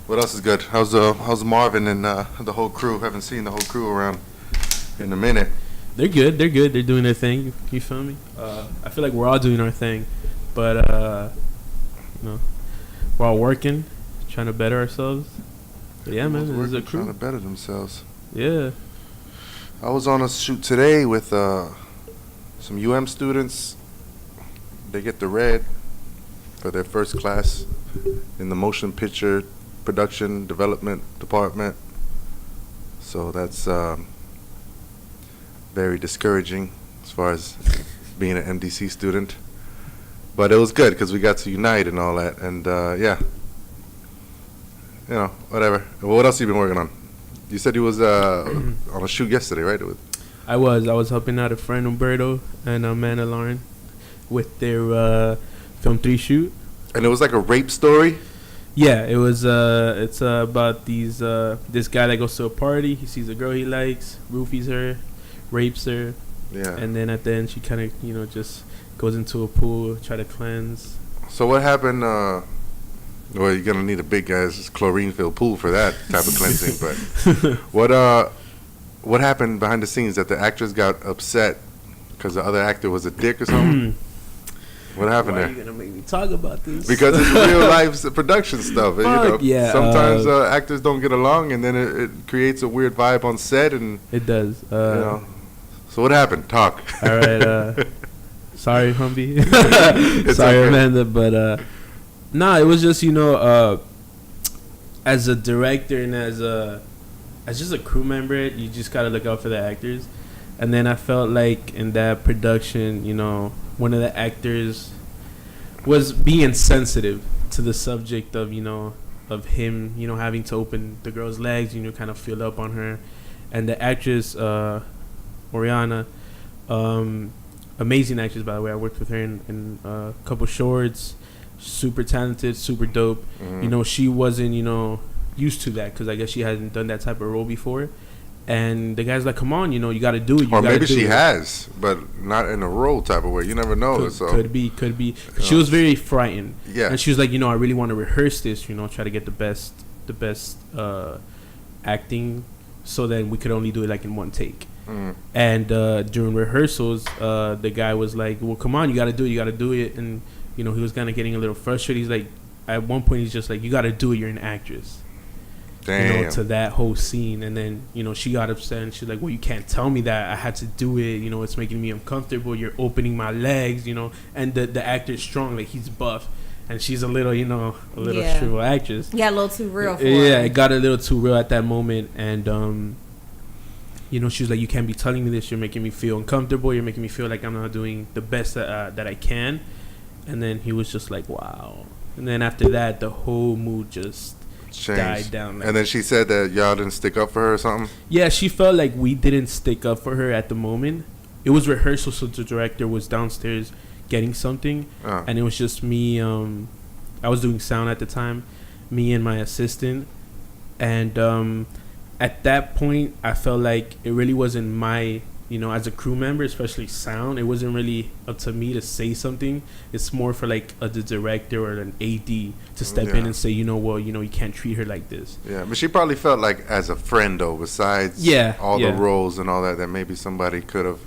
What else is good? How's Marvin and the whole crew? Haven't seen the whole crew around in a minute. They're good. They're good. They're doing their thing. You feel me? I feel like we're all doing our thing, but we're all working, trying to better ourselves. But yeah, man, this is a crew trying to better themselves. Yeah. I was on a shoot today with some UM students. They get the red for their first class in the motion picture production development department. So that's very discouraging as far as being an MDC student. But it was good because we got to unite and all that. And yeah, whatever. What else have you been working on? You said you was on a shoot yesterday, right? I was helping out a friend, Umberto, and Amanda Lauren with their Film 3 shoot. And it was like a rape story? Yeah, it was. It's about this guy that goes to a party. He sees a girl he likes, roofies her, rapes her. Yeah. And then at the end, she kind of, just goes into a pool, try to cleanse. So what happened? Well, you're gonna need a big ass chlorine-filled pool for that type of cleansing. But what happened behind the scenes that the actress got upset because the other actor was a dick or something? What happened there? Why are you gonna make me talk about this? Because it's real life production stuff. Yeah. Sometimes actors don't get along, and then it creates a weird vibe on set, and it does. So what happened? Talk. All right. Sorry, Humby. Sorry, okay. Amanda. But it was just as a director and as just a crew member, you just gotta look out for the actors. And then I felt like in that production, one of the actors was being sensitive to the subject of him having to open the girl's legs, kind of feel up on her. And the actress Oriana, amazing actress, by the way. I worked with her in a couple shorts. Super talented, super dope. She wasn't used to that because I guess she hadn't done that type of role before. And the guy's like, come on, you got to do it. Or maybe she has, but not in a role type of way. You never know. Could be. She was very frightened. Yeah. And she was like, I really want to rehearse this, try to get the best acting so then we could only do it like in one take. And during rehearsals, the guy was like, well, come on, you got to do it. And, he was kind of getting a little frustrated. He's like, at one point, he's just like, you got to do it. You're an actress. Damn. To that whole scene. And then, she got upset and she's like, well, you can't tell me that. I had to do it. It's making me uncomfortable. You're opening my legs, and the actor's strong. Like, he's buff. And she's a little shriveled actress. Yeah, a little too real for her. her. It got a little too real at that moment. And, she was like, you can't be telling me this. You're making me feel uncomfortable. You're making me feel like I'm not doing the best that I can. And then he was just like, wow. And then after that, the whole mood just died down. And then she said that y'all didn't stick up for her or something? Yeah, she felt like we didn't stick up for her at the moment. It was rehearsal, so the director was downstairs getting something. And it was just me. I was doing sound at the time, me and my assistant. And at that point, I felt like it really wasn't my... as a crew member, especially sound, it wasn't really up to me to say something. It's more for like the director or an AD to step in and say, you can't treat her like this. Yeah, but she probably felt like as a friend though, besides all the roles and all that maybe somebody could have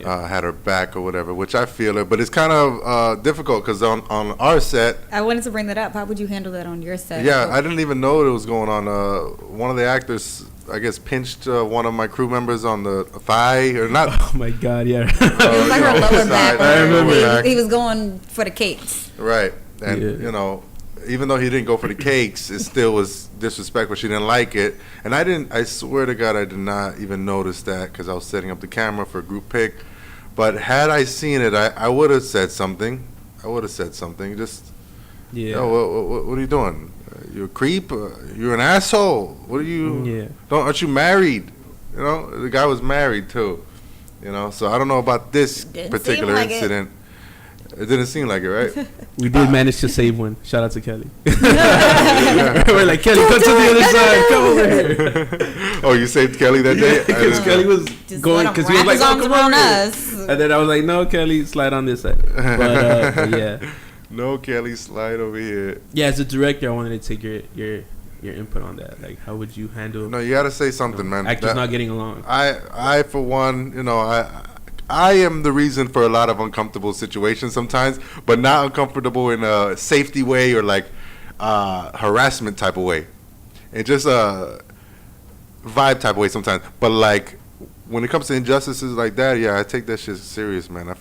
had her back or whatever, which I feel it. But it's kind of difficult because on our set... I wanted to bring that up. How would you handle that on your set? Yeah, I didn't even know what was going on. One of the actors... I guess pinched one of my crew members on the thigh or not. Oh my God! Yeah. It was like her lower back. I remember. He was going for the cakes. Right, and even though he didn't go for the cakes, it still was disrespectful. She didn't like it, and I didn't. I swear to God, I did not even notice that because I was setting up the camera for a group pic. But had I seen it, I would have said something. Just, what are you doing? You're a creep. You're an asshole. What are you? Aren't you married? The guy was married too. So I don't know about this particular incident. It didn't seem like it, right? We did manage to save one. Shout out to Kelly. We're like, Kelly, come to the other side. Come over here. Oh, you saved Kelly that day? Because Kelly was just going, because he was like, oh, come on us. And then I was like, no, Kelly, slide on this side. But yeah. No, Kelly, slide over here. Yeah, as a director, I wanted to take your your input on that. Like, how would you handle? No, you gotta say something, man. Actors not getting along. I for one, I am the reason for a lot of uncomfortable situations sometimes, but not uncomfortable in a safety way or like harassment type of way. It's just a vibe type of way sometimes. But like when it comes to injustices like that, yeah, I take that shit serious, man. I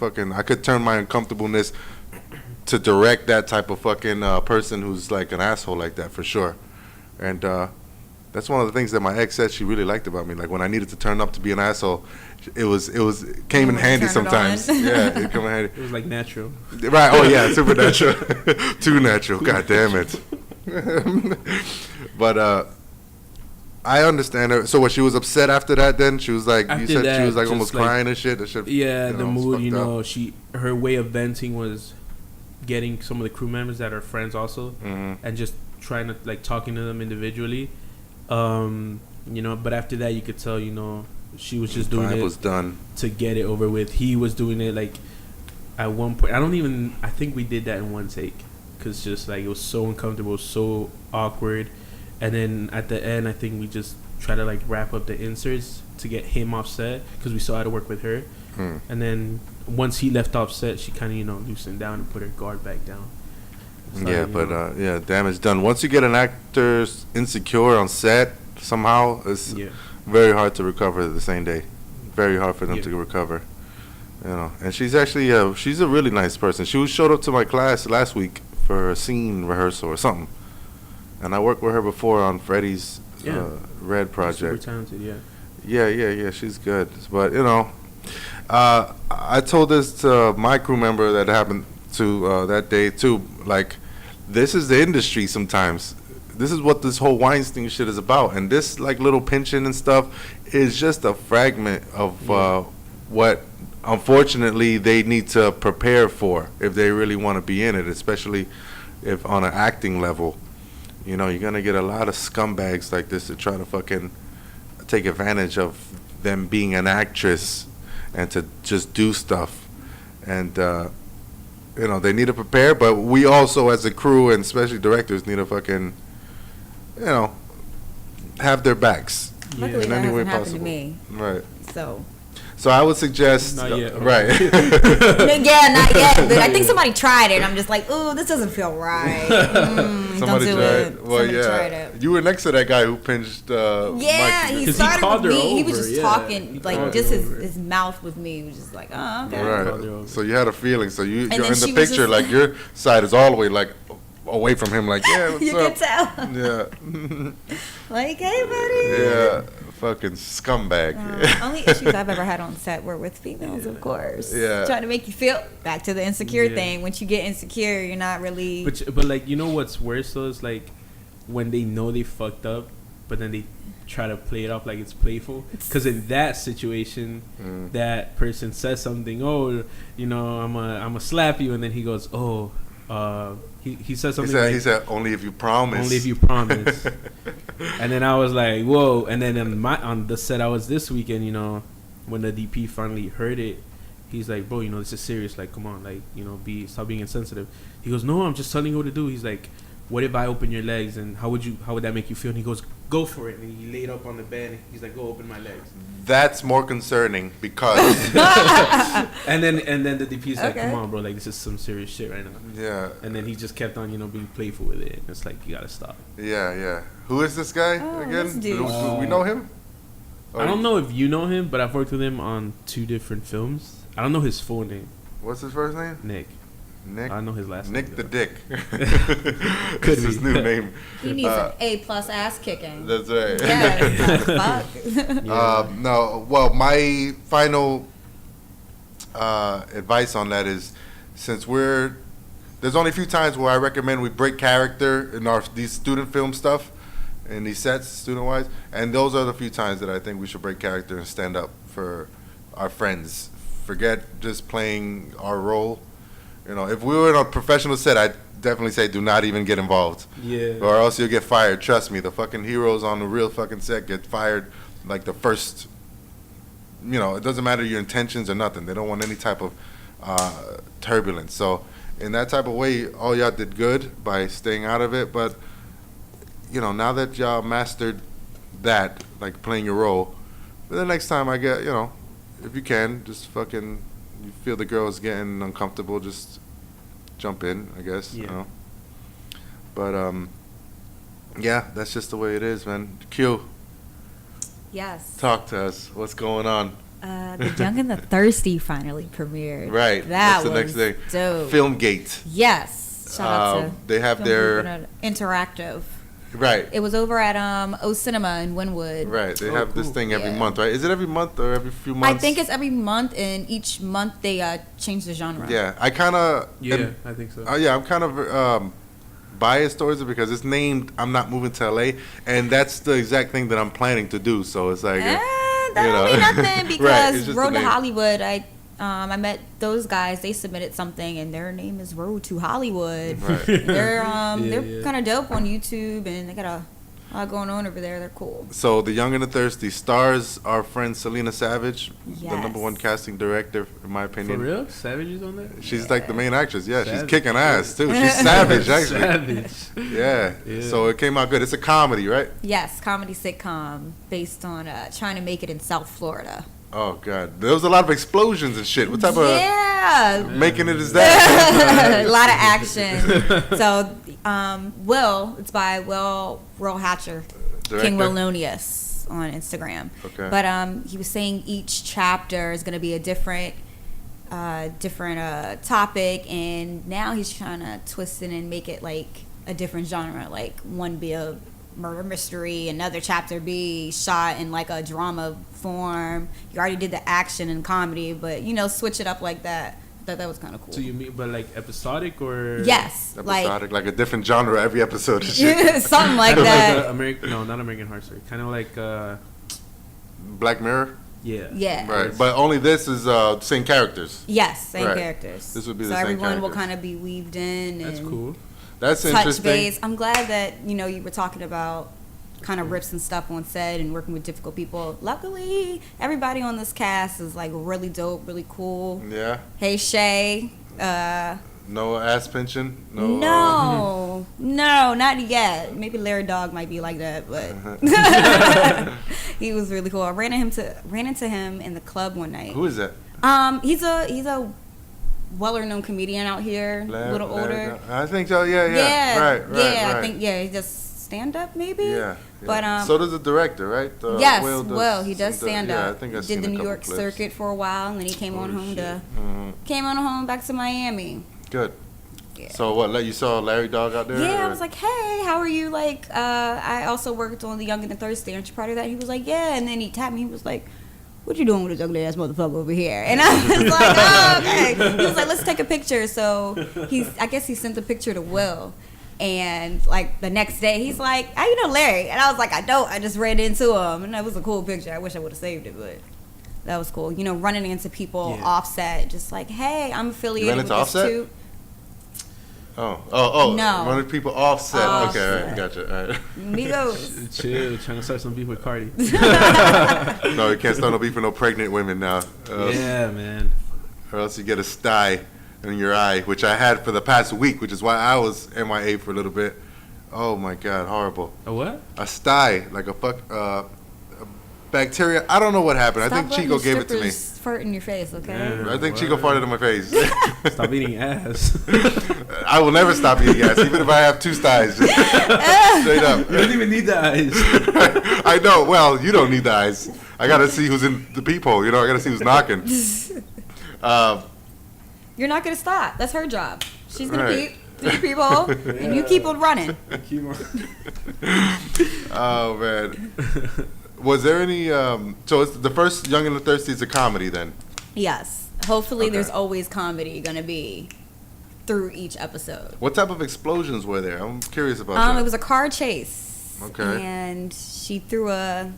could turn my uncomfortableness to direct that type of fucking person who's like an asshole like that for sure. And that's one of the things that my ex said she really liked about me. Like when I needed to turn up to be an asshole, it came in handy sometimes. Yeah, it came in handy. It was like natural. Right. Oh yeah, super natural. Too natural. God damn it. But I understand her. So what? She was upset after that. Then she was like, after you said that, she was like just almost like, crying and shit. That shit. Yeah, the mood. Up. Her way of venting was getting some of the crew members that are friends also, and just trying to like talking to them individually. But after that, you could tell, she was just doing it. Was done to get it over with. He was doing it like at one point. I think we did that in one take, because just like it was so uncomfortable, so awkward. And then at the end, I think we just try to like wrap up the inserts to get him off set, because we still had to work with her. And then once he left off set, she kind of loosened down and put her guard back down. So, damage done. Once you get an actor insecure on set, somehow it's very hard to recover the same day. Very hard for them to recover. And she's actually she's a really nice person. She showed up to my class last week for a scene rehearsal or something. And I worked with her before on Freddie's Red project. Super talented, Yeah, she's good. But, I told this to my crew member that happened to that day, too. Like, this is the industry sometimes. This is what this whole Weinstein shit is about. And this, like, little pinching and stuff is just a fragment of what, unfortunately, they need to prepare for if they really want to be in it, especially if on an acting level. You're going to get a lot of scumbags like this to try to fucking take advantage of them being an actress and to just do stuff. And, they need to prepare, but we also as a crew and especially directors need to fucking, have their backs. Luckily that hasn't happened to me. Right. So I would suggest... Not yet. Right. Yeah, not yet. But I think somebody tried it, and I'm just like, ooh, this doesn't feel right. Somebody don't do tried. it. Well, somebody tried it. You were next to that guy who pinched Mike. He started with me. He was just talking, like, just his mouth with me. He was just like, oh, okay. Right. So you had a feeling. So you're in the was picture, like, your side is all the way, like, away from him, like, yeah, what's you up? can tell. Yeah. Like, hey, buddy. Yeah. Fucking scumbag. Only issues I've ever had on set were with females, of course. Yeah. Trying to make you feel back to the insecure thing. Once you get insecure, you're not really. But like, what's worse though is like when they know they fucked up, but then they try to play it off like it's playful. Because in that situation, that person says something. Oh, I'm a slap you, and then he goes, oh. He said something. He said, "Only if you promise." Only if you promise. And then I was like, "Whoa!" And then on the set I was this weekend, when the DP finally heard it, he's like, "Bro, this is serious. Like, come on, like, stop being insensitive." He goes, "No, I'm just telling you what to do." He's like, "What if I open your legs? And how would that make you feel?" And he goes, "Go for it." And he laid up on the bed. And he's like, "Go open my legs." That's more concerning because. and then the DP's like, "Come on, bro, like this is some serious shit right now." Yeah. And then he just kept on, being playful with it. It's like, you gotta stop. Yeah. Who is this guy again? This dude. Do we know him? I don't know if you know him, but I've worked with him on 2 different films. I don't know his full name. What's his first name? Nick. I know his last name. Nick the Dick. Could That's his new name. He needs an A+ ass kicking. That's right. Yeah. Fuck. No. Well, my final advice on that is, since there's only a few times where I recommend we break character in these student film stuff, in these sets, student-wise, and those are the few times that I think we should break character and stand up for our friends. Forget just playing our role. If we were in a professional set, I'd definitely say do not even get involved. Yeah. Or else you'll get fired. Trust me, the fucking heroes on the real fucking set get fired like the first. It doesn't matter your intentions or nothing. They don't want any type of turbulence. So in that type of way, all y'all did good by staying out of it. But now that y'all mastered that, like playing your role, the next time I get, if you can, just fucking, you feel the girl is getting uncomfortable, just jump in, I guess, But, yeah, that's just the way it is, man. Q, Yes. talk to us. What's going on? The Young and the Thirsty finally premiered. Right. That That's the was next thing. dope. Filmgate. Yes. Shout out to They have their... interactive. Right. It was over at O Cinema in Wynwood. Right. They have this cool. thing every month, right? Is it every month or every few I months? think it's every month, and each month they change the genre. Yeah. I kind of... Yeah, I think so. Yeah, I'm kind of biased towards it because it's named I'm Not Moving to LA, and that's the exact thing that I'm planning to do. So it's like... That don't mean nothing because Right, it's just Road the to name. Hollywood, I met those guys. They submitted something, and their name is Road to Hollywood. Right. They're yeah. kind of dope on YouTube, and they got a lot going on over there. They're cool. So The Young and the Thirsty stars our friend Selena Savage, the Yes. number one casting director, in my For opinion. real? Savage is on there? She's like the main actress. Yeah, she's Savage. kicking ass too. She's savage, actually. Savage. Yeah. Yeah. So it came out good. It's a comedy, right? Yes, comedy sitcom based on trying to make it in South Florida. Oh God, there was a lot of explosions and shit. What type Yeah. making it is that? A lot of action. So, Will, it's by Will Hatcher, King Director? Willonius on Instagram. Okay. But he was saying each chapter is going to be a different topic, and now he's trying to twist it and make it like a different genre. Like one be a murder mystery, another chapter be shot in like a drama form. You already did the action and comedy, but switch it up like that. I thought that was kind of cool. So you mean, but like episodic or? Yes, Episodic, like a different genre every episode. And shit. like something like Kind of that. like American, no, not American Horror Story. Kind of like, Black Mirror. yeah. Yeah. Right, but only this is same characters. Yes, same Right. characters. This would be so the same everyone will characters. kind of be weaved in. That's and cool. That's touch interesting. base. I'm glad that you were talking about kind of rips and stuff on set and working with difficult people. Luckily, everybody on this cast is like really dope, really cool. Yeah. Hey Shay. No ass pinching. No. No, not yet. Maybe Larry Dog might be like that, but he was really cool. I ran into him in the club one night. Who is that? He's a well-known comedian out here, a little older. I think so. Yeah. Right. I think he does stand up maybe. Yeah. But so does the director, right? yes, Will he does stand Yeah, I up. think I've Did seen the a New couple York clips. circuit for a while, and then he came on Holy home shit. came on home back to Miami. Good. Yeah. So what? You saw Larry Dog out there? Yeah, I or- was like, hey, how are you? Like, I also worked on The Young and the Thirsty. Aren't you part of that? He was like, yeah. And then he tapped me. He was like, what you doing with this ugly ass motherfucker over here? And I was like, oh, okay. He was like, let's take a picture. So I guess he sent the picture to Will. And like the next day, he's like, how you know Larry? And I was like, I don't. I just ran into him. And that was a cool picture. I wish I would have saved it, but that was cool. Running into people offset, just like, hey, I'm affiliated with this Offset? too. Oh. No. Running people offset. Offset. Okay, all right, gotcha. All right. Migos. Chill, trying to start some beef with Cardi. No, you can't start no beef with no pregnant women now. Yeah, man. Or else you get a sty in your eye, which I had for the past week, which is why I was MIA for a little bit. Oh my God, horrible. A what? A sty, like a bacteria. I don't know what happened. I think Chico gave it to me. Fart in your face, okay? Yeah. I think Chico farted in my face. Stop eating ass. I will never stop eating ass, even if I have two sties. Just straight up. You don't even need the eyes. I know. Well, you don't need the eyes. I gotta see who's in the peephole. I gotta see who's knocking. You're not gonna stop. That's her job. She's gonna Right. peep through your peephole, and you keep on running. Keep on. Oh man. Was there any? So it's the first Young and the Thirsty is a comedy then. Yes. Hopefully, Okay. there's always comedy gonna be through each episode. What type of explosions were there? I'm curious about that. It was a car chase. Okay. And she threw a,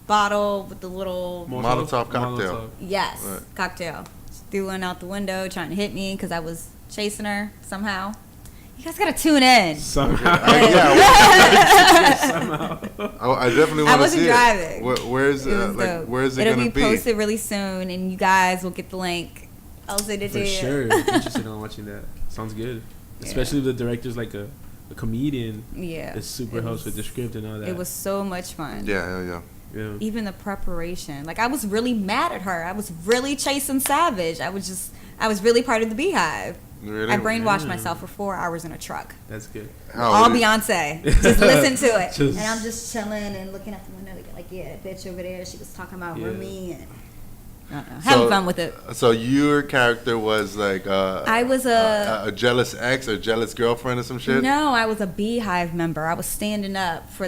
bottle with the little Molotov cocktail. yes Right. cocktail. She threw one out the window, trying to hit me because I was chasing her somehow. You guys gotta tune in. Somehow. Somehow. I definitely want to see I wasn't driving. Where's It was dope. where's it It'll gonna be posted really soon, and you guys will get the link. I'll send it to For you. sure. Interested in watching that. Sounds good. Especially if the director's like a a comedian, Yeah. it super helps with the script and all that. It was so much fun. Yeah. Even the preparation. Like, I was really mad at her. I was really chasing Savage. I was really part of the Beehive. Really? I brainwashed myself for 4 hours in a truck. That's good. All Beyonce. Just listen to it. Just- and I'm just chilling and looking out the window. Like, yeah, bitch over there. She was talking about Remy and having fun with it. So your character was like I was a jealous ex or jealous girlfriend or some shit? No, I was a Beehive member. I was standing up for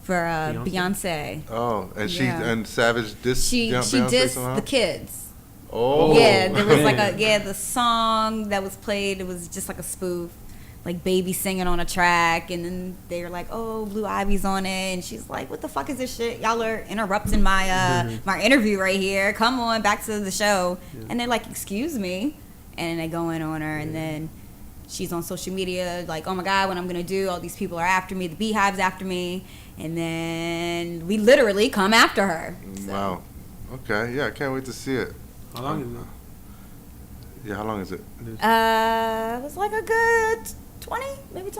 Beyonce. Oh, and Yeah. and Savage She Beyonce dissed somehow? the kids. Oh. Yeah, there was like the song that was played, it was just like a spoof. Like Baby singing on a track, and then they were like, "Oh, Blue Ivy's on it," and she's like, "What the fuck is this shit? Y'all are interrupting my my interview right here. Come on, back to the show." Yeah. And they're like, "Excuse me," and they go in on her, and then she's on social media like, "Oh my God, what I'm gonna do? All these people are after me. The Beehive's after me," and then we literally come after her. So. Wow. Okay. Yeah, I can't wait to see it. How long is it? Yeah, how long is it? It was like a good 20 minutes.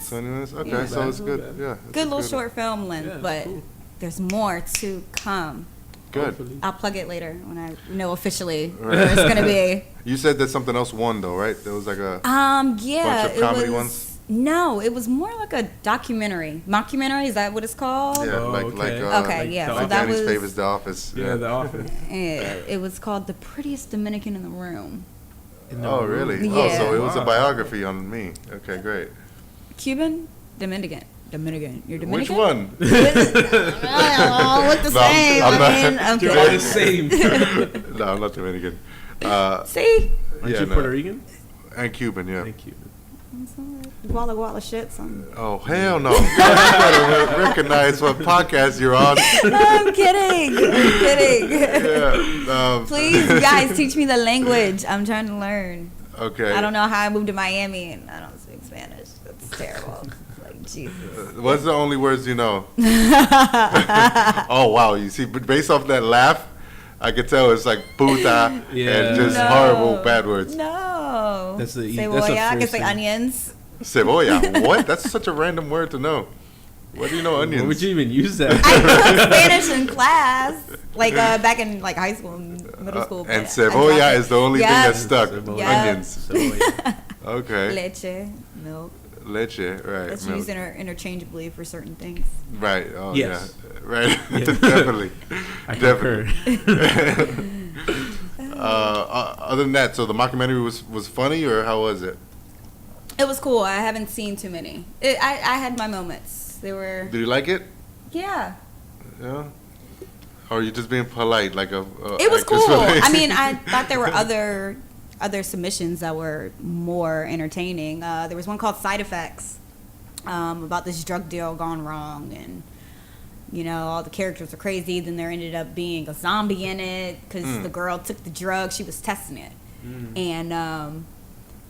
20 minutes? Okay, Yeah. so it's good. Yeah. Good little short film length, Yeah, but cool. there's more to come. Good. Hopefully. I'll plug it later when I know officially where it's gonna be. You said that something else won though, right? There was like a Yeah, bunch of comedy it was. ones? No, it was more like a documentary. Mockumentary, is that what it's called? Yeah, Oh, like okay. Okay, yeah, The so like that Danny's was. favorite, The Office. Yeah, The Office. Yeah, it was called The Prettiest Dominican in the Room. Oh, really? Yeah. Oh, so it was a Wow. biography on me. Okay, great. Cuban? Dominican. You're Dominican? Which one? Oh, look the same. I'm not- I mean, okay. You're all the same. No, I'm not Dominican. See? Aren't Yeah, you no. Puerto Rican? And Cuban, yeah. Thank you. Walla Walla shit. Some. Oh, hell no. You better recognize what podcast you're on. I'm kidding. Yeah. Please, you guys, teach me the language. I'm trying to learn. Okay. I don't know how I moved to Miami and I don't speak Spanish. That's terrible. Like, Jesus. What's the only words you know? Oh, wow. You see, but based off that laugh, I could tell it's like puta Yeah. and just horrible bad words. No. That's the- Cebolla. that's the I can first say thing. onions. Cebolla. What? That's such a random word to know. What do you know onions? Why would you even use that? I took Spanish in class, like back in like high school and middle school. And but I cebolla dropped it. is the only thing Yep. that's stuck. Cebolla. Yep. Onions. So, yeah. Okay. Leche, milk. Leche. Right. That's milk. used interchangeably for certain things. Right. Oh, Yes. yeah. Right. Yeah. Definitely. I Definitely. concur. Other than that, so the mockumentary was funny, or how was it? It was cool. I haven't seen too many. I had my moments. They were. Did you like it? Yeah. Yeah. Or are you just being polite, like a? It was actress cool. would? I mean, I thought there were other submissions that were more entertaining. There was one called Side Effects, about this drug deal gone wrong, and you know all the characters are crazy. Then there ended up being a zombie in it because the girl took the drug. She was testing it, and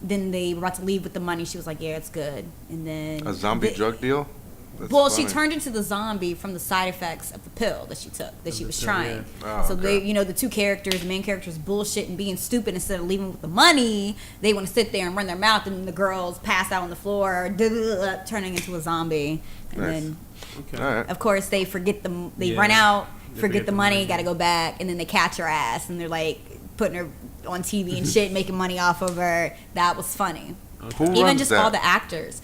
then they were about to leave with the money. She was like, "Yeah, it's good." And then A zombie drug deal? That's well, she funny. turned into the zombie from the side effects of the pill that she took, that she was pill, trying. yeah. Oh, So okay. they, the two characters, the main characters, bullshit and being stupid. Instead of leaving with the money, they want to sit there and run their mouth, and the girls pass out on the floor, turning into a zombie. And Nice. then, Okay. All right. of course, they forget the, they Yeah. run out, They forget the money, got to money. go back, and then they catch her ass, and they're like putting her on TV and shit, making money off of her. That was funny. Who Even runs just that? all the actors.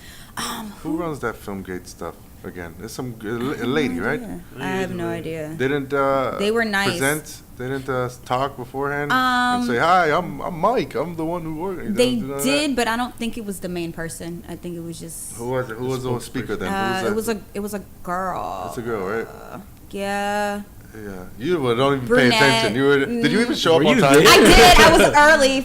Who runs that Filmgate stuff again? It's some a lady, right? I have no idea. Didn't They were nice. present? They didn't talk beforehand Um, and say, "Hi, I'm Mike. I'm the one who organized." They you know that? did, but I don't think it was the main person. I think it was just. Who was it? Who was the speaker then? Who It was that? a girl. It's a girl, right? Yeah, Yeah. You were don't even Brunette. pay attention. You were. Did you even show up Were on you time? there? I did. I was early.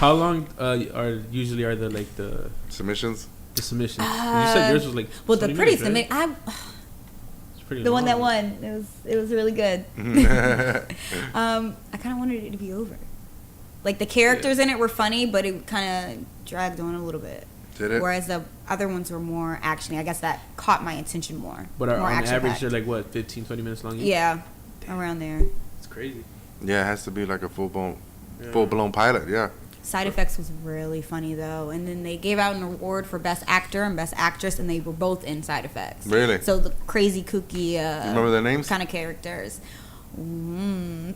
How long are usually the like the Submissions. submissions? You said yours was like. Well, the 20 pretty minutes, right? submit. It's pretty The one that long. won. It was really good. I kind of wanted it to be over. Like the characters in it were funny, but it kind of dragged on a little bit. Did it? Whereas the other ones were more actiony. I guess that caught my attention more. But more on average, action-packed. they're like what, 15, 20 minutes long? each? Yeah, around there. It's crazy. Yeah, it has to be like a full blown pilot. Yeah. Side Effects was really funny though, and then they gave out an award for Best Actor and Best Actress, and they were both in Side Effects. Really? So the crazy, kooky, remember their names? kind of characters. No,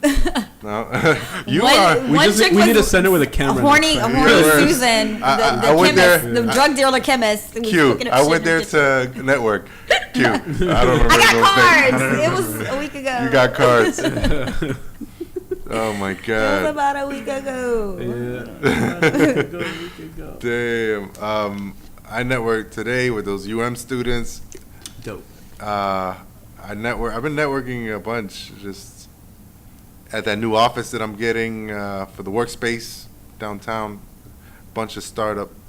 you are. We need to send her with a camera. A horny Susan, the went chemist, there. the drug dealer chemist. Cute. I went there to network. Cute. I don't remember I got those cards. names. It was a week ago. You got cards. Oh my It was god. about a week ago. Damn. I networked today with those students. Dope. I've been networking a bunch, just at that new office that I'm getting for the workspace downtown. Bunch of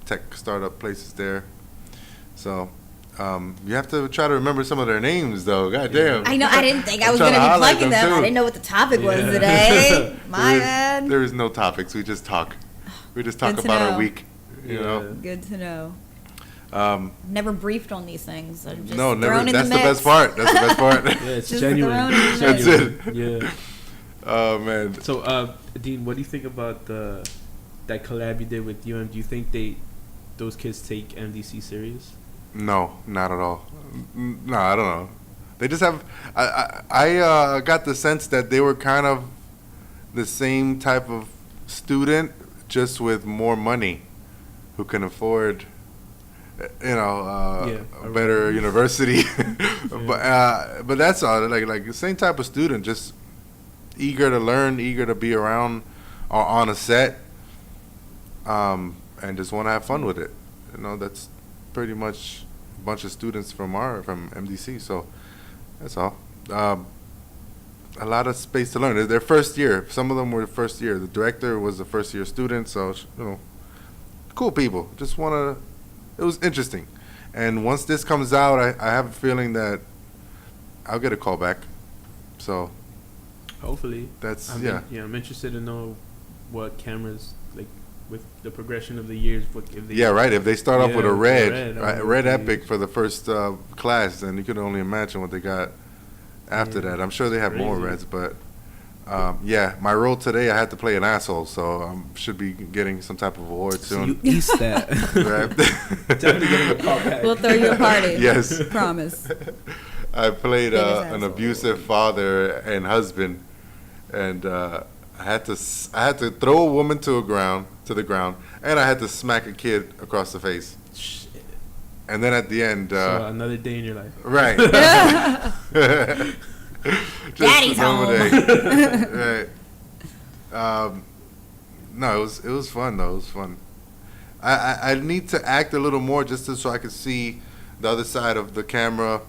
tech startup places there. So you have to try to remember some of their names, though. God damn. I know. I didn't think I was I'm going to trying be to highlight plugging them. them, I too. didn't know what the topic was today. My bad. There is no topics. We just talk. We just talk Good to about know. our week. You know. Good to know. Never briefed on these things. I'm just No, never. thrown in That's the the mix. best part. That's the best part. Yeah, it's Just genuine. thrown in the That's Genuine. it. Yeah. Oh man. So, Dean, what do you think about that collab you did with UM? Do you think those kids take MDC serious? No, not at all. No, I don't know. They just have. I got the sense that they were kind of the same type of student, just with more money, who can afford, a better university. But that's all. Like the same type of student, just eager to learn, eager to be around or on a set, and just want to have fun with it. That's pretty much a bunch of students from MDC. So that's all. A lot of space to learn. They're their first year. Some of them were first year. The director was a first year student. So cool people. Just want to. It was interesting. And once this comes out, I have a feeling that I'll get a call back. So Hopefully. I'm interested to know what cameras, like, with the progression of the years. If they start off with a red Epic Epic for the first class, then you can only imagine what they got after that. I'm sure they have more Crazy. reds, but my role today, I had to play an asshole, so I should be getting some type of award So soon. you east that. Right? Definitely getting a call back. We'll throw you a party. Yes. Promise. I played Biggest an asshole. abusive father and husband, and I had to throw a woman to the ground, and I had to smack a kid across the face. Shit. And then at the end, So another day in your life. right. Daddy's another home. day. Right. No, it was fun though. It was fun. I need to act a little more just so I could see the other side of the camera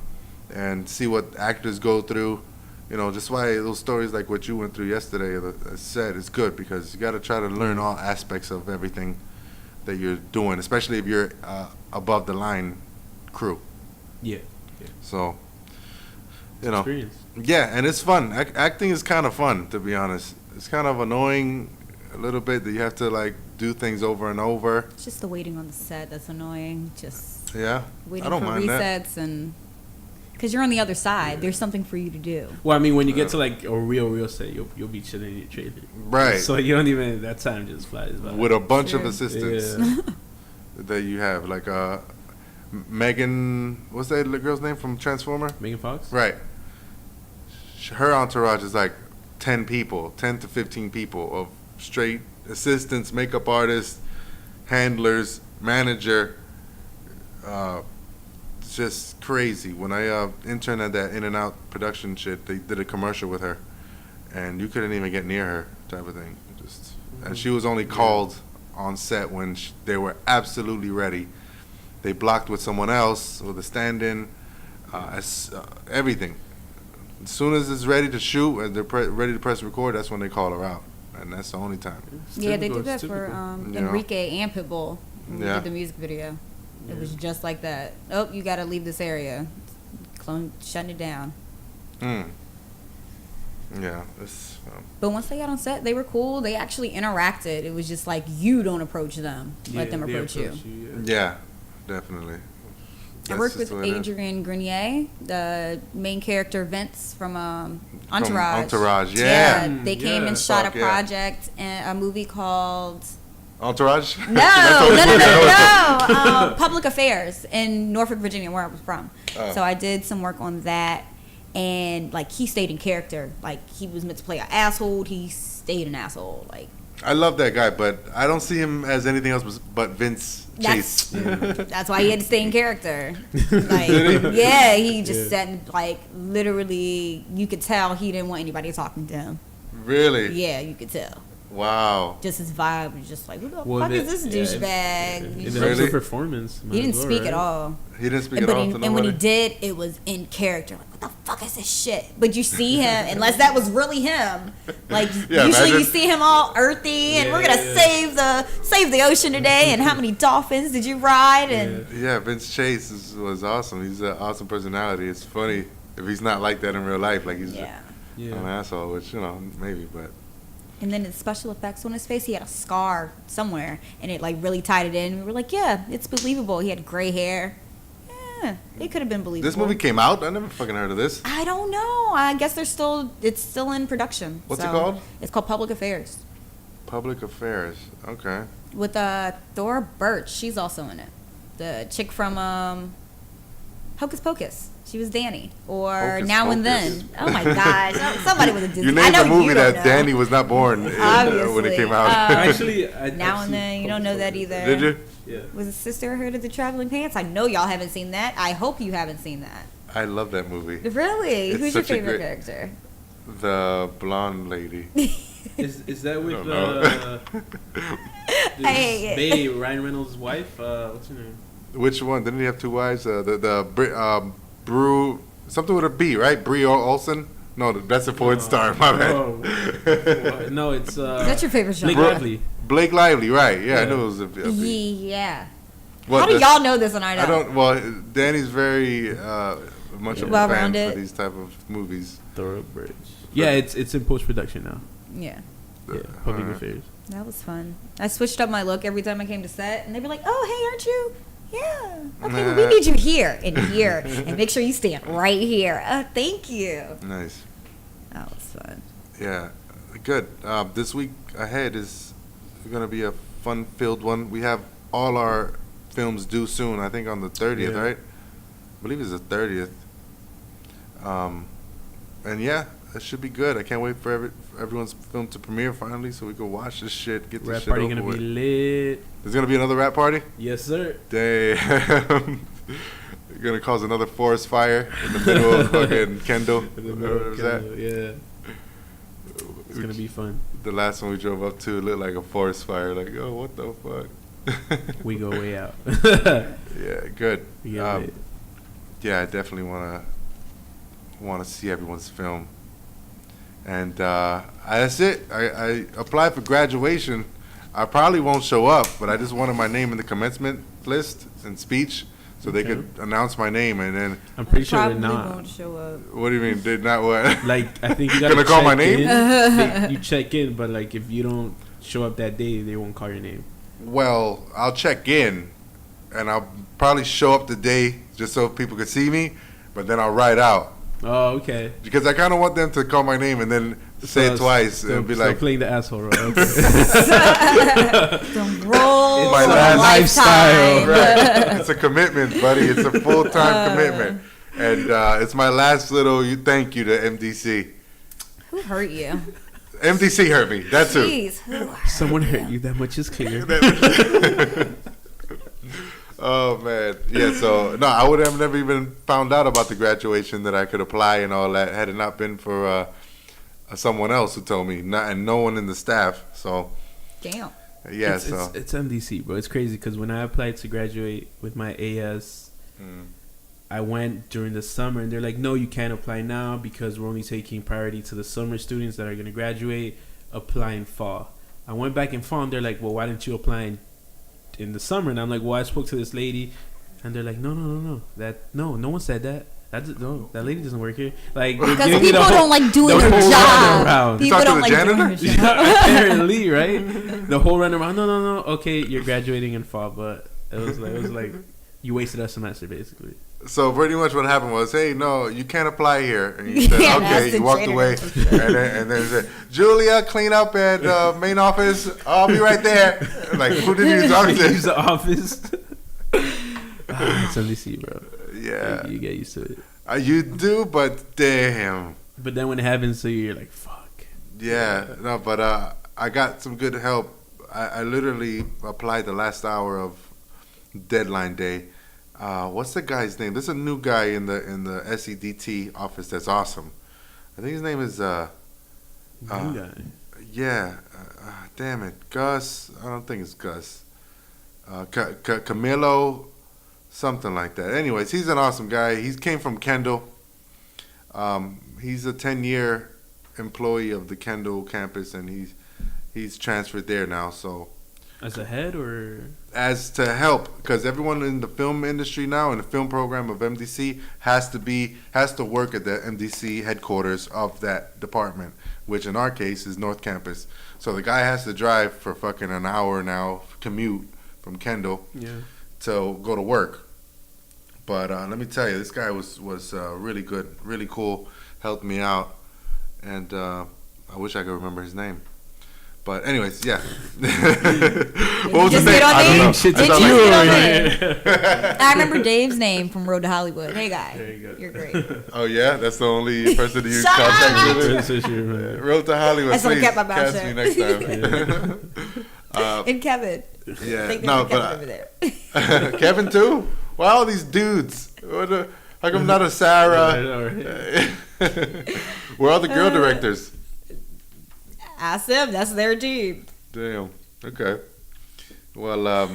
and see what actors go through. Just why those stories like what you went through yesterday, I said, is good, because you got to try to learn all aspects of everything that you're doing, especially if you're above the line crew. Yeah. So, Experience. yeah, and it's fun. Acting is kind of fun, to be honest. It's kind of annoying a little bit that you have to like do things over and over. It's just the waiting on the set that's annoying. Just Yeah, waiting I don't for mind that. resets and because you're on the other side, there's something for you to do. Well, I mean, when you get to like a real set, you'll be chilling in your trailer. Right. So you don't even, that time just flies by. With a bunch of True. assistants Yeah. that you have, like Megan, what's that girl's name from Transformer? Megan Fox? Right. Her entourage is like 10 to 15 people of straight assistants, makeup artists, handlers, manager. It's just crazy. When I interned at that In-N-Out production shit, they did a commercial with her, and you couldn't even get near her, type of thing. And she was only called on set when they were absolutely ready. They blocked with someone else, with a stand-in, everything. As soon as it's ready to shoot and they're ready to press record, that's when they call her out, and that's the only time. Yeah, they typical, did that it's for typical. Enrique and Pitbull. When we Yeah. did the music video. It was just like that. Oh, you got to leave this area. Shutting it down. Yeah, it's But once they got on set, they were cool. They actually interacted. It was just like, you don't approach them. Let them they approach you. yeah, definitely. I worked with Adrian Grenier, the main character Vince from Entourage. Entourage, yeah. They came and shot a Fuck yeah. project, a movie called Entourage? No. Public Affairs in Norfolk, Virginia, where I was from. Oh. So I did some work on that, and like he stayed in character. Like he was meant to play an asshole. He stayed an asshole. Like I love that guy, but I don't see him as anything else but Vince Chase. That's why he had to stay in character. Like, yeah, he just said, like, literally, you could tell he didn't want anybody talking to him. Really? Yeah, you could tell. Wow. Just his vibe was just like, who the fuck is this douchebag? In the Really? performance. He didn't speak at all. He didn't speak at all to nobody? And when he did, it was in character. Like, what the fuck is this shit? But you see him, unless that was really him. Like, usually you see him all earthy, and we're gonna save the ocean today. And how many dolphins did you ride? And Vince Chase was awesome. He's an awesome personality. It's funny if he's not like that in real life. Like he's an asshole, which maybe, but. And then the special effects on his face, he had a scar somewhere, and it like really tied it in. We were like, yeah, it's believable. He had gray hair. Yeah, it could have been believable. This movie came out? I never fucking heard of this. I don't know. I guess it's still in production. What's it called? It's called Public Affairs. Public Affairs. Okay. With Thora Birch. She's also in it. The chick from Hocus Pocus. She was Danny. Or Hocus Now Pocus. and Then. Oh my gosh. Somebody with a Disney. You named a movie that Danny was not born when it came out. Actually, Now and Then. You don't know that either. Did you? Yeah. Was it Sisterhood of the Traveling Pants? I know y'all haven't seen that. I hope you haven't seen that. I love that movie. Really? It's Who's your such a favorite great- character? The blonde lady. Is that with Hey. Bay, Ryan Reynolds' wife? What's her name? Which one? Didn't he have two wives? Brew, something with a B, right? Brie Olsen? No, that's a porn star. My bad. No, it's That's your favorite genre? Blake Lively. Blake Lively, right? Yeah, I knew it was a B. Yeah. Well, How do y'all know this and I don't? I don't. Well, Danny's very much of a fan Well-rounded. for these type of movies. Thoroughbreds. Yeah, it's in post production now. Yeah. Yeah, Public Affairs. That was fun. I switched up my look every time I came to set, and they'd be like, "Oh, hey, aren't you? Yeah. Okay, well, we need you here and here, and make sure you stand right here. Thank you." Nice. That was fun. Yeah, good. This week ahead is going to be a fun-filled one. We have all our films due soon. I think on the 30th, right? I believe it's the 30th. And yeah, it should be good. I can't wait for everyone's film to premiere finally, so we can watch this shit. Get this Rap shit party over gonna with. be lit. There's gonna be another rap party. Yes, sir. Damn. You're gonna cause another forest fire in the middle of fucking Kendall. Whatever is that? Yeah. It's gonna be fun. The last one we drove up to looked like a forest fire. Like, oh, what the fuck? We go way out. Yeah, good. Yeah, I definitely wanna see everyone's film. And that's it. I applied for graduation. I probably won't show up, but I just wanted my name in the commencement list and speech, so they could announce my name. And then I'm pretty sure they're Probably not. won't show up. what do you mean? Did not what? Like, I think you gotta Gonna call my check name? in. You check in, but like if you don't show up that day, they won't call your name. Well, I'll check in, and I'll probably show up the day just so people could see me, but then I'll ride out. Oh, okay. Because I kind of want them to call my name and then say it twice and be like, playing the asshole role. Okay. The role My of a last lifetime. right. It's a commitment, buddy. It's a full-time commitment. And it's my last little thank you to MDC. Who hurt you? MDC hurt me. That's who. Jeez, who hurt Someone hurt you. That much is clear. Oh, man. Yeah, so, no, I would have never even found out about the graduation that I could apply and all that had it not been for someone else who told me, and no one in the staff. So, Damn. yeah, it's MDC, bro. It's crazy because when I applied to graduate with my AS, I went during the summer, and they're like, no, you can't apply now because we're only taking priority to the summer students that are going to graduate. Apply in fall. I went back in fall, and they're like, well, why didn't you apply in the summer? And I'm like, well, I spoke to this lady, and they're like, no, no one said that. That lady doesn't work here. Like, Because people don't like doing their job. People don't like doing their job. Apparently, right? The whole run around. No. Okay, you're graduating in fall, but it was like You wasted a semester, basically. So pretty much what happened was, hey, no, you can't apply here. And you said, Yeah, okay, that's you the walked traitor. away. And then he said, Julia, clean up at main office. I'll be right there. Like, who did you talk Use to? the office. It's NBC, bro. Yeah. You get used to it. You do, but damn. But then when it happens to you, you're like, fuck. Yeah, no, but I got some good help. I literally applied the last hour of deadline day. What's the guy's name? There's a new guy in the SEDT office that's awesome. I think his name is New guy. yeah. Damn it, Gus. I don't think it's Gus. Camilo, something like that. Anyways, he's an awesome guy. He came from Kendall. He's a 10-year employee of the Kendall campus, and he's transferred there now. So As a head or? as to help, because everyone in the film industry now, in the film program of MDC, has to work at the MDC headquarters of that department, which in our case is North Campus. So the guy has to drive for fucking an hour now, commute from Kendall to go to work. But let me tell you, this guy was really good, really cool, helped me out, and I wish I could remember his name. But anyways, yeah. What was his name? I don't know. Shit, I Did sound you like- hit on it? I remember Dave's name from Road to Hollywood. Hey, guy. There you go. You're great. Oh yeah, that's the only person that you Shut contact up! with. Road to Hollywood. I still Please kept my mouth catch shut. me next time. And Kevin. Yeah, Think no, there's a Kevin over there. but Kevin too. Why all these dudes? How come not a Sarah? Where are the girl directors? Ask them. That's their team. Damn. Okay. Well,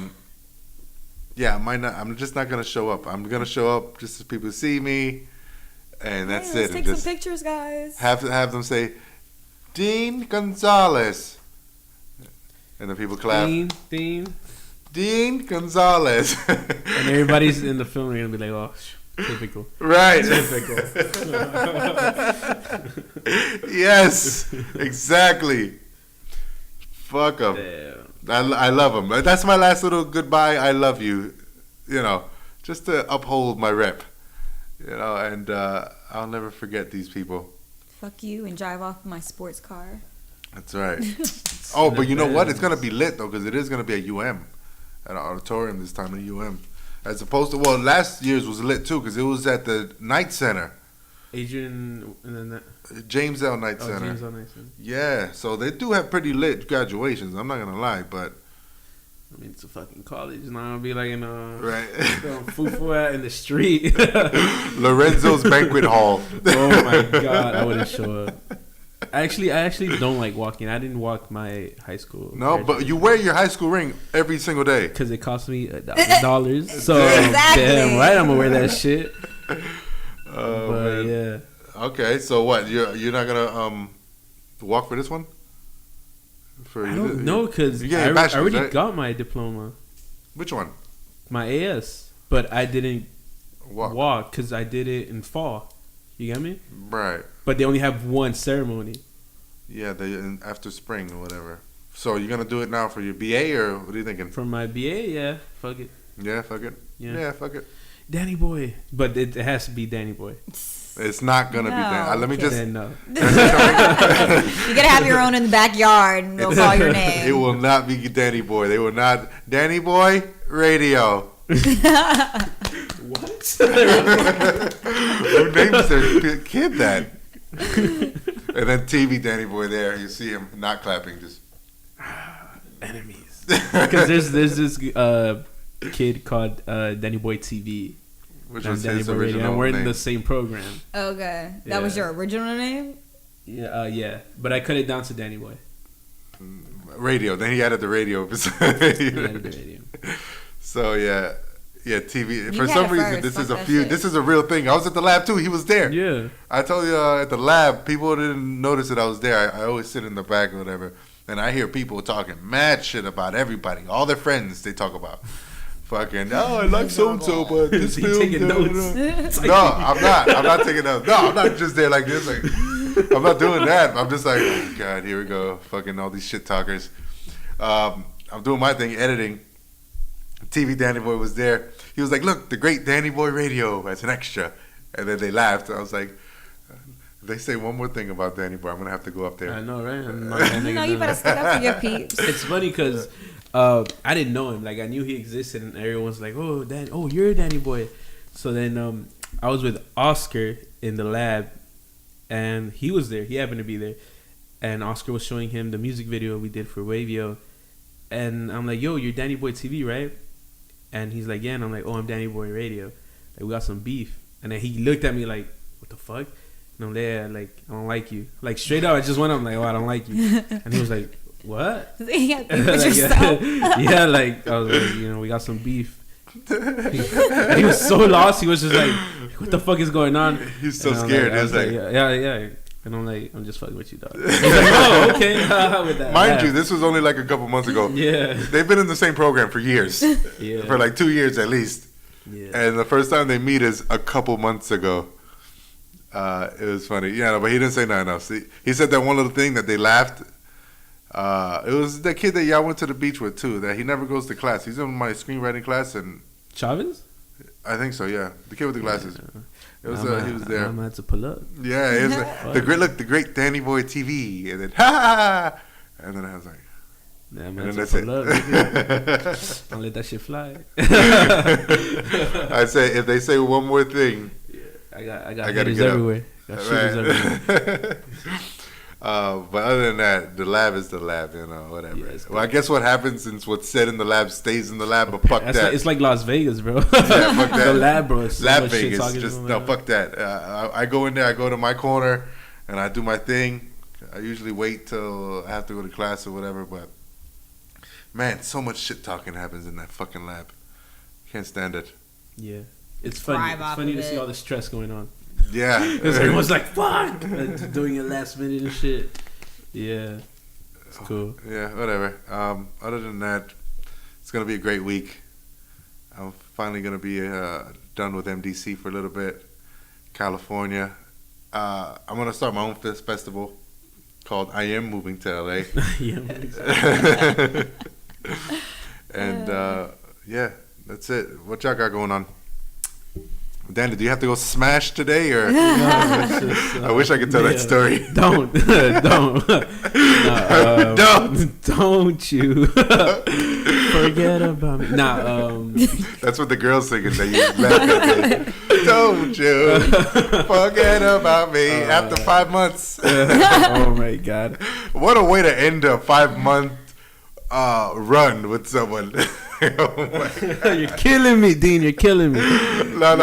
yeah, I'm just not gonna show up. I'm gonna show up just so people see me, and that's Hey, it. let's And take just some pictures, guys. have them say, Dean Gonzalez, and then people clap. Dean Gonzalez. And everybody's in the film are gonna be like, oh, typical. Right. Typical. Yes, exactly. Fuck them. Damn. I love them. That's my last little goodbye. I love you. You know, just to uphold my rep. You know, and I'll never forget these people. Fuck you and drive off my sports car. That's right. Oh, but you know what? It's gonna be lit though, because it is gonna be at UM, at an auditorium this time at UM, as opposed to last year's was lit too, because it was at the Night Center. Adrian and then that. James L. Knight Oh, Center. James L. Knight Center. Yeah, so they do have pretty lit graduations. I'm not gonna lie, but I mean, it's a fucking college. It's not gonna be like in right. Fufu in the street. Lorenzo's Banquet Hall. Oh my god, I wouldn't show up. I actually don't like walking. I didn't walk my high school. No, but you wear your high school ring every single day. because it cost me $1,000. So Exactly. damn right, I'm gonna wear that shit. Oh, But man. yeah, Okay, so what? You're not gonna walk for this one? For I don't know because You get I your bachelor's, already right? got my diploma, Which one? my AS, but I didn't Walk. walk because I did it in fall. You get me? Right. But they only have one ceremony. Yeah, after spring or whatever. So you're gonna do it now for your BA, or what are you thinking? For my BA, yeah, fuck it. Yeah, fuck it. Yeah. Yeah, fuck it. Danny Boy. But it has to be Danny Boy. It's not gonna be that. No, Let me okay. just. Then no. You gotta have your own in the backyard, and they'll call your name. It will not be Danny Boy. They will not. Danny Boy Radio. What? Who names their kid that? And then TV Danny Boy there. You see him not clapping, just. Enemies. Because there's this kid called Danny Boy TV. Which And was Danny his Boy Radio. original And we're in name. the same program. Okay, that was Yeah. your original name. Yeah, yeah. But I cut it down to Danny Boy. Radio. Then he added the radio beside. Yeah, the radio. So yeah, TV. You For had some it reason, first. this Fuck is a that few. shit. This is a real thing. I was at the lab too. He was there. Yeah. I told you at the lab, people didn't notice that I was there. I always sit in the back or whatever, and I hear people talking mad shit about everybody, all their friends. They talk about fucking. Oh, I like so and so, but this He film. taking da, da, notes. da." No, I'm not. I'm not taking notes. No, I'm not just there like this. Like, I'm not doing that. I'm just like, oh God, here we go. Fucking all these shit talkers. I'm doing my thing, editing. TV Danny Boy was there. he was like, look, the great Danny Boy Radio as an extra. And then they laughed. I was like, if they say one more thing about Danny Boy, I'm going to have to go up there. I know, right? No, you better stick up for your peeps. It's funny because I didn't know him. Like, I knew he existed, and everyone was like, oh, you're Danny Boy. So then I was with Oscar in the lab, and he was there. He happened to be there. And Oscar was showing him the music video we did for Wavio. And I'm like, yo, you're Danny Boy TV, right? And he's like, yeah. And I'm like, oh, I'm Danny Boy Radio. Like, we got some beef. And then he looked at me like, what the fuck? And I'm like, yeah, like, I don't like you. Like, straight up, I just went up, like, oh, I don't like you. And he was like, what? Yeah, like, yeah, like, I was like, you know, we got some beef. And he was so lost. He was just like, what the fuck is going on? He's so scared. I was like, yeah. And I'm like, I'm just fucking with you, dog. He's like, oh, okay. With that Mind you, this was only like a couple months ago. Yeah. They've been in the same program for years. Yeah. For like 2 years at least. Yeah. And the first time they meet is a couple months ago. It was funny. Yeah, no, but he didn't say nothing else. He said that one little thing that they laughed. It was the kid that y'all went to the beach with, too, that he never goes to class. He's in my screenwriting class. And Chavez? I think so, yeah. The kid with the glasses. Yeah. It was, he was there. I'm going to have to pull up. Yeah, it was like, the great Danny Boy TV. And then, ha! And then I was like, Yeah, and man, then that's it. Don't let that shit fly. I say, if they say one more thing, I got hitters everywhere. Got shooters everywhere. But other than that, the lab is the lab, you know, whatever. Yeah, well, I guess what happens since what's said in the lab stays in the lab, but fuck that. It's like Las Vegas, bro. Yeah, fuck that. The lab, bro. So lab much shit Vegas, talking just about no, that. fuck that. I go in there, I go to my corner, and I do my thing. I usually wait till I have to go to class or whatever, but man, so much shit talking happens in that fucking lab. Can't stand it. Yeah, it's funny. It's funny to see all the stress going on. Yeah, Because everyone's like, fuck, like, doing it last minute and shit. Yeah, it's cool. Yeah, whatever. Other than that, it's gonna be a great week. I'm finally gonna be done with MDC for a little bit. California. I'm gonna start my own festival called I Am Moving to LA. Yeah, And yeah, that's it. What y'all got going on? Danny, do you have to go smash today, or? No, it's just, I wish I could tell that story. Don't, don't you forget about me. That's what the girls singing. They use that. Don't you forget about me after 5 months. Oh my god! What a way to end a 5-month run with someone. Oh You're killing me, Dean. You're killing me. No,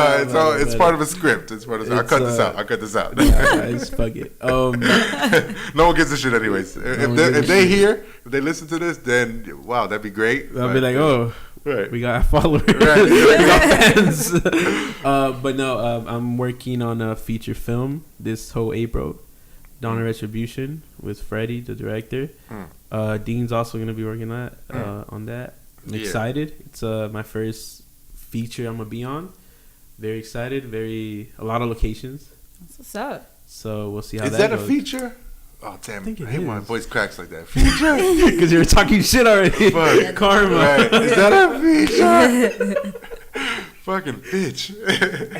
it's part of a script. It's part of. I'll cut this out. Guys, fuck it. No one gets this shit anyways. If they listen to this, then wow, that'd be great. I'll be like, oh, right. We got followers, Right. we got fans. But no, I'm working on a feature film this whole April, Dawn of Retribution, with Freddie, the director. Dean's also gonna be working on that. I'm excited. It's my first feature I'm gonna be on. Very excited. A lot of locations. That's what's up. So we'll see how Is that that goes. a feature? Oh damn! I hate when my is. voice cracks like that. Feature? Because you were talking shit already. Fuck. Karma. Right. Is that a feature? Fucking bitch.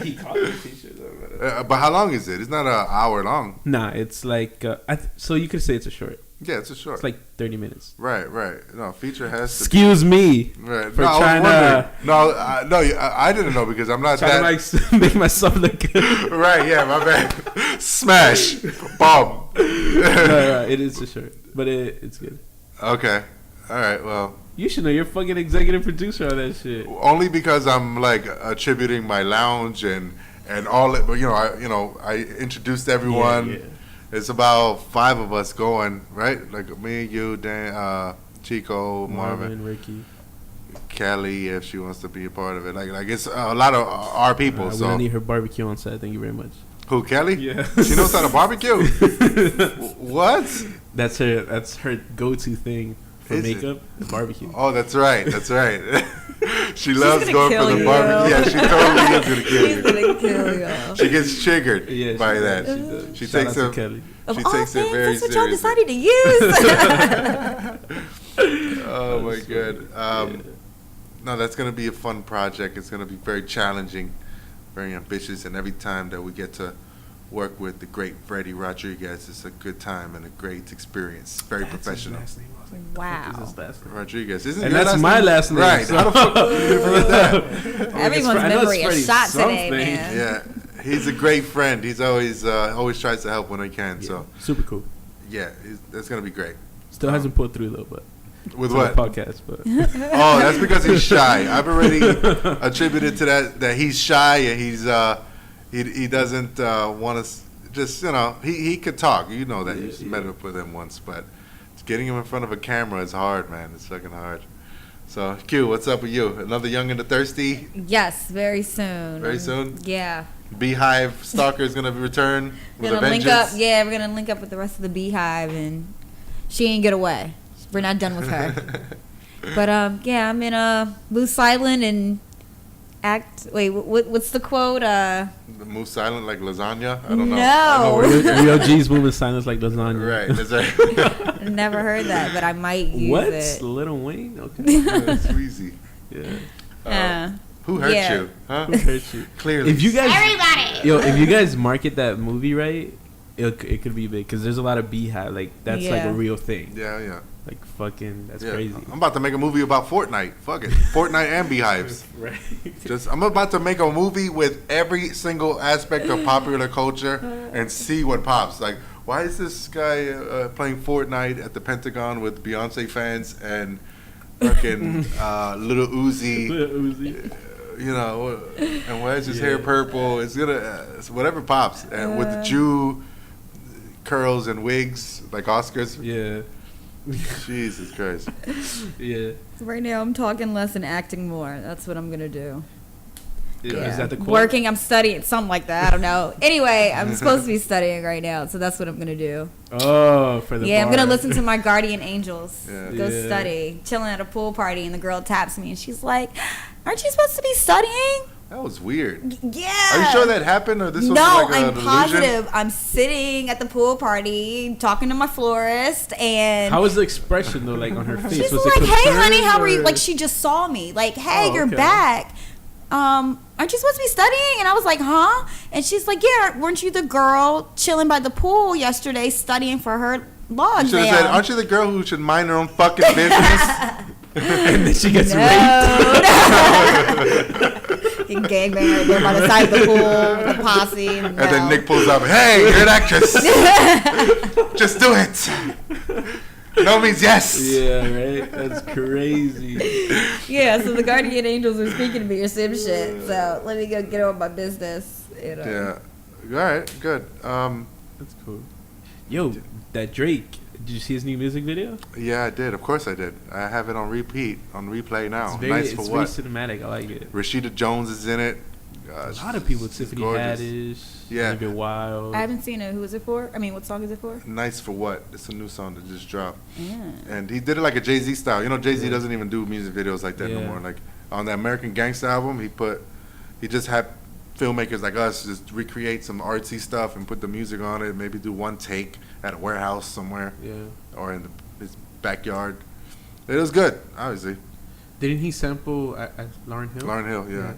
He called it a feature though. But how long is it? It's not an hour long. Nah, it's like so you could say it's a short. Yeah, it's a short. It's like 30 minutes. Right. No, feature has to. Excuse me. Right. For No, trying I didn't know because I'm not trying that. to like make myself look good. Right. Yeah, my bad. Smash. Bomb. No, it is a short, but it's good. Okay. All right. Well. You should know. You're fucking executive producer on that shit. Only because I'm like attributing my lounge and all it. But I introduced everyone. Yeah. It's about 5 of us going, right? Like me, you, Dan, Chico, Marvin, Ricky, Kelly, if she wants to be a part of it. Like it's a lot of our people. We So don't need her barbecue on set. Thank you very much. who, Kelly? Yeah. She knows how to barbecue. What? That's her go-to thing for Is it? makeup. Is barbecue. Oh, that's right. She loves gonna going for kill the you. barbecue. Yeah, she totally is gonna kill He's you. gonna kill you. She gets triggered Yeah, by she that. does. She Shout takes out to it. Kelly. Of She all takes it things, very that's what y'all seriously. decided to use. Oh my god. no, that's going to be a fun project. It's going to be very challenging, very ambitious, and every time that we get to work with the great Freddie Rodriguez, it's a good time and a great experience. Very professional. His last name. I was like, Wow. the fuck is his last name? Rodriguez, isn't And your that's last my name? last name. Right. So. How the fuck did you forget that? Everyone's I know it's memory is Freddie shot today, something. man. Yeah, he's a great friend. He's always tries to help when he can. Yeah, So super cool. yeah, that's gonna be great. Still hasn't pulled through though, but With to what? the podcast, but Oh, that's because he's shy. I've already attributed to that he's shy and he doesn't want to just he could talk. You know that you met up with him once, but getting him in front of a camera is hard, man. It's fucking hard. So Q, what's up with you? Another Young and the Thirsty? Yes, very soon. Very soon? Yeah. Beehive Stalker is gonna return with We're a gonna link up. vengeance. Yeah, we're gonna link up with the rest of the Beehive, and she ain't get away. We're not done with her. But yeah, I'm in Moose Island and act. Wait, what's the quote? Move silent like lasagna. I don't know. No. I know where it is. Real G's moving silence like lasagna. Right. That's right. Never heard that, but I might use What? it. Lil Wayne? Okay. That's easy. Yeah. Who hurt Yeah. you? Huh? Who hurt you? Clearly. If you guys, Everybody. if you guys market that movie right, it could be big because there's a lot of beehive. Like that's like Yeah. a real thing. Yeah. Like fucking, that's Yeah. crazy. I'm about to make a movie about Fortnite. Fuck it. Fortnite and beehives. Right. I'm about to make a movie with every single aspect of popular culture and see what pops. Like, why is this guy playing Fortnite at the Pentagon with Beyonce fans and fucking Little Uzi? And why is his hair purple? It's gonna it's whatever pops, and with the Jew curls and wigs like Oscars. Yeah. Jesus Christ. Yeah. Right now, I'm talking less and acting more. That's what I'm gonna do. Yeah. Is that the quote? Working, I'm studying, something like that. I don't know. Anyway, I'm supposed to be studying right now, so that's what I'm gonna do. Oh, for the I'm bar. gonna listen to my guardian angels. Yeah. Go Yeah. study. Chilling at a pool party, and the girl taps me, and she's like, "Aren't you supposed to be studying?" That was weird. Yeah. Are you sure that happened, or this was No, like a I'm delusion? positive. I'm sitting at the pool party talking to my florist, and How was the expression though, like on her face? she's was like, it "Hey, honey, concerned, how are you?" or- Like she just saw me. Like, "Hey, Oh, you're okay. back. Aren't you supposed to be studying?" And I was like, "Huh?" And she's like, "Yeah, weren't you the girl chilling by the pool yesterday studying for her law You should exam?" have said, "Aren't you the girl who should mind her own fucking business?" and then she gets raped. You gangbang right there by the side of the pool, the posse. And then Nick pulls up, "Hey, you're an actress. Just do it. No means yes." Yeah, right. That's crazy. Yeah, so the guardian angels are speaking to me or some shit. So let me go get on my business. Yeah. All right. Good. That's cool. Yo, that Drake. Did you see his new music video? Yeah, I did. Of course, I did. I have it on repeat, on replay now. It's Nice for very what? cinematic. I like it. Rashida Jones is in it. A lot of people. She's Tiffany gorgeous. Haddish. Yeah. Olivia Wilde. I haven't seen it. Who is it for? I mean, what song is it for? Nice for what? It's a new song that just dropped. Yeah. And he did it like a Jay-Z style. You know, Jay-Z doesn't even do music videos like that no Yeah. more. Like on the American Gangsta album, he just had filmmakers like us just recreate some artsy stuff and put the music on it. Maybe do one take at a warehouse somewhere Yeah. or in his backyard. It was good, obviously. Didn't he sample Lauryn Hill? Lauryn Hill, yeah. Yeah.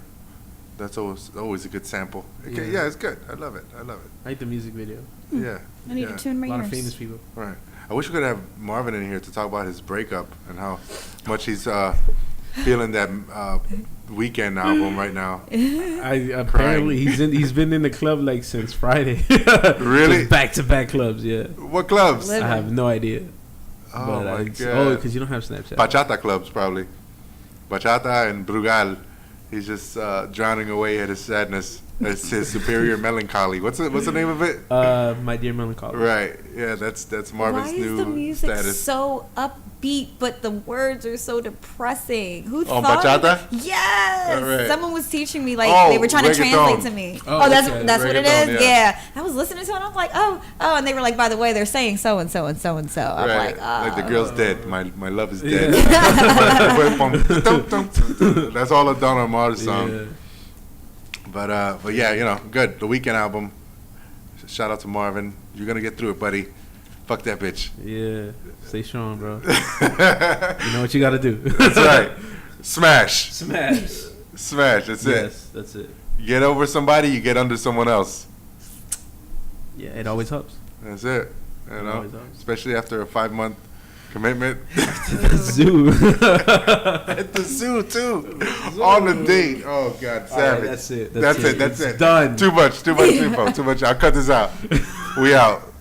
That's always a good sample. Okay, Yeah. yeah, it's good. I love it. I like the music video. Yeah. I need yeah. to tune my A lot ears. of famous people. Right. I wish we could have Marvin in here to talk about his breakup and how much he's feeling that Weekend album right now. Apparently he's been in the club like since Friday. Really? Back to back clubs, yeah. What clubs? Living. I have no idea. Oh But my it's- god. Oh, because you don't have Snapchat. Bachata clubs probably. Bachata and Brugal. He's just drowning away at his sadness. It's his superior melancholy. What's the name of it? My Dear Melancholy. Right. Yeah, that's Marvin's Why new is the music status. so upbeat, but the words are so depressing? Who Oh, thought? bachata? Yes. Alright. Someone was teaching me, like Oh, they were trying to reggaeton. translate to me. Oh, that's okay. what it Reggaeton, is. yeah. Yeah. I was listening to it, and I'm like, oh, and they were like, by the way, they're saying so and so and so and so. I'm Right. like, oh. Like the girl's dead. My love is dead. That's all a Don Omar song. Yeah. But yeah, you know, good. The Weekend album. Shout out to Marvin. You're gonna get through it, buddy. Fuck that bitch. Yeah. Stay strong, bro. You know what you gotta do. That's right. Smash. Smash. Smash. That's it. Yes, that's it. You get over somebody, you get under someone else. Yeah, it always helps. That's it. You know, especially after a 5-month commitment. The zoo. At the zoo too. On the date. Oh God, savage. Right, that's it. That's it. It's done. Too much info. Too much. I'll cut this out. We out.